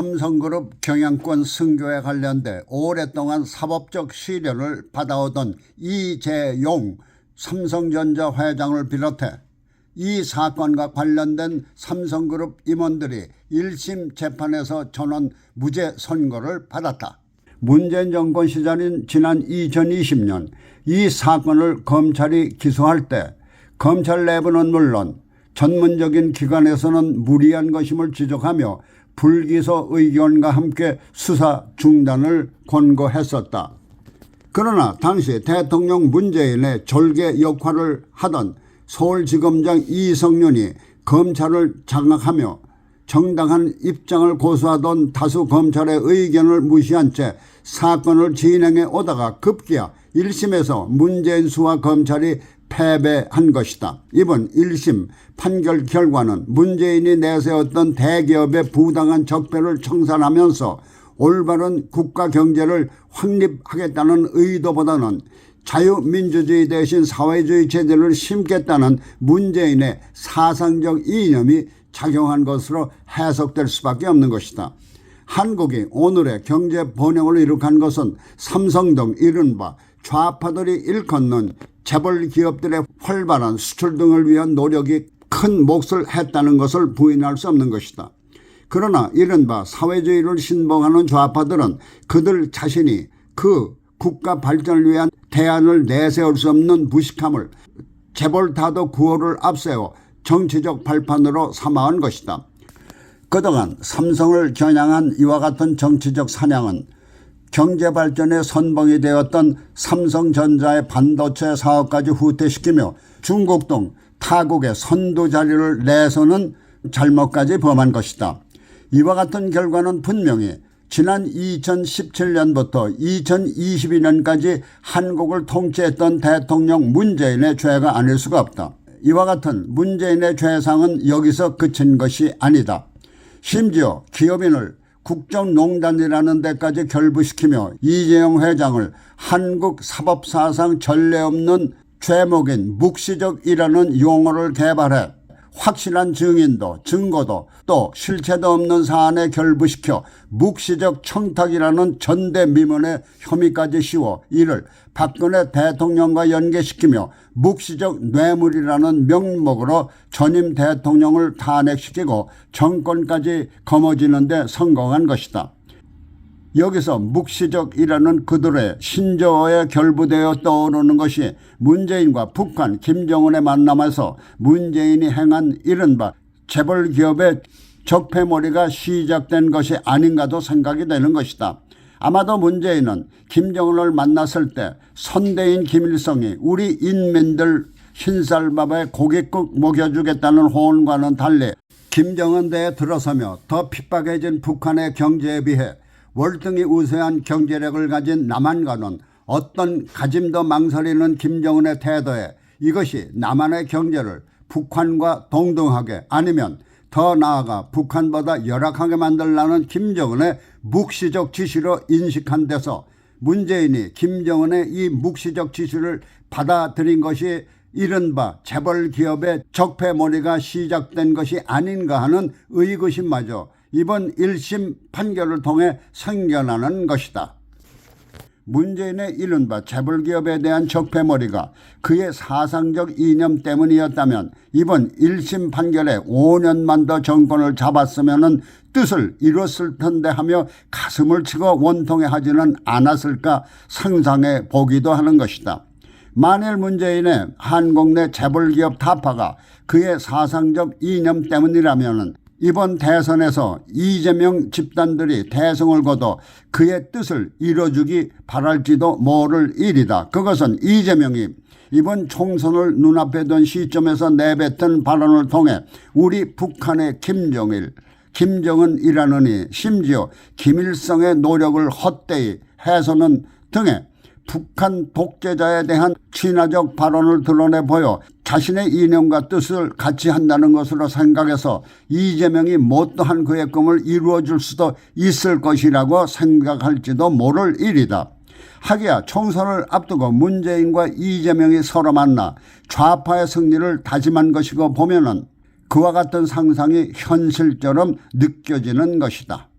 삼성그룹 경영권 승교에 관련돼 오랫동안 사법적 시련을 받아오던 이재용 삼성전자 회장을 비롯해 이 사건과 관련된 삼성그룹 임원들이 1심 재판에서 전원 무죄 선고를 받았다. 문재인 정권 시절인 지난 2020년 이 사건을 검찰이 기소할 때 검찰 내부는 물론 전문적인 기관에서는 무리한 것임을 지적하며 불기소 의견과 함께 수사 중단을 권고했었다. 그러나 당시 대통령 문재인의 졸개 역할을 하던 서울지검장 이성윤이 검찰을 장악하며 정당한 입장을 고수하던 다수 검찰의 의견을 무시한 채 사건을 진행해 오다가 급기야 1심에서 문재인 수와 검찰이 패배한 것이다. 이번 1심 판결 결과는 문재인이 내세웠던 대기업의 부당한 적폐를 청산하면서 올바른 국가 경제를 확립하겠다는 의도보다는 자유민주주의 대신 사회주의 체제를 심겠다는 문재인의 사상적 이념이 작용한 것으로 해석될 수밖에 없는 것이다. 한국이 오늘의 경제 번영을 이룩한 것은 삼성 등 이른바 좌파들이 일컫는 재벌 기업들의 활발한 수출 등을 위한 노력이 큰 몫을 했다는 것을 부인할 수 없는 것이다. 그러나 이른바 사회주의를 신봉하는 좌파들은 그들 자신이 그 국가 발전을 위한 대안을 내세울 수 없는 무식함을 재벌 타도 구호를 앞세워 정치적 발판으로 삼아온 것이다. 그동안 삼성을 겨냥한 이와 같은 정치적 사냥은 경제발전의 선봉이 되었던 삼성전자의 반도체 사업까지 후퇴시키며 중국 등 타국의 선두 자리를 내서는 잘못까지 범한 것이다. 이와 같은 결과는 분명히 지난 2017년부터 2022년까지 한국을 통치했던 대통령 문재인의 죄가 아닐 수가 없다. 이와 같은 문재인의 죄상은 여기서 그친 것이 아니다. 심지어 기업인을 국정농단이라는 데까지 결부시키며 이재용 회장을 한국 사법사상 전례 없는 죄목인 묵시적이라는 용어를 개발해 확실한 증인도 증거도 또 실체도 없는 사안에 결부시켜 묵시적 청탁이라는 전대미문의 혐의까지 씌워 이를 박근혜 대통령과 연계시키며 묵시적 뇌물이라는 명목으로 전임 대통령을 탄핵시키고 정권까지 거머쥐는 데 성공한 것이다. 여기서 묵시적이라는 그들의 신조어에 결부되어 떠오르는 것이 문재인과 북한 김정은의 만남에서 문재인이 행한 이른바 재벌 기업의 적폐몰이가 시작된 것이 아닌가도 생각이 되는 것이다. 아마도 문재인은 김정은을 만났을 때 선대인 김일성이 우리 인민들 흰쌀밥에 고깃국 먹여주겠다는 호언과는 달리 김정은 대에 들어서며 더 핍박해진 북한의 경제에 비해 월등히 우세한 경제력을 가진 남한과는 어떤 가짐도 망설이는 김정은의 태도에 이것이 남한의 경제를 북한과 동등하게 아니면 더 나아가 북한보다 열악하게 만들라는 김정은의 묵시적 지시로 인식한 데서 문재인이 김정은의 이 묵시적 지시를 받아들인 것이 이른바 재벌 기업의 적폐몰이가 시작된 것이 아닌가 하는 의구심마저 이번 1심 판결을 통해 생겨나는 것이다. 문재인의 이른바 재벌기업에 대한 적폐몰이가 그의 사상적 이념 때문이었다면 이번 1심 판결에 5년만 더 정권을 잡았으면 뜻을 이뤘을 텐데 하며 가슴을 치고 원통해하지는 않았을까 상상해 보기도 하는 것이다. 만일 문재인의 한국 내 재벌기업 타파가 그의 사상적 이념 때문이라면 이번 대선에서 이재명 집단들이 대성을 거둬 그의 뜻을 이뤄주기 바랄지도 모를 일이다. 그것은 이재명이 이번 총선을 눈앞에 둔 시점에서 내뱉은 발언을 통해 우리 북한의 김정일, 김정은이라느니 심지어 김일성의 노력을 헛되이 해서는 등의 북한 독재자에 대한 친화적 발언을 드러내 보여 자신의 이념과 뜻을 같이 한다는 것으로 생각해서 이재명이 못다한 그의 꿈을 이루어줄 수도 있을 것이라고 생각할지도 모를 일이다. 하기야 총선을 앞두고 문재인과 이재명이 서로 만나 좌파의 승리를 다짐한 것이고 보면은 그와 같은 상상이 현실처럼 느껴지는 것이다.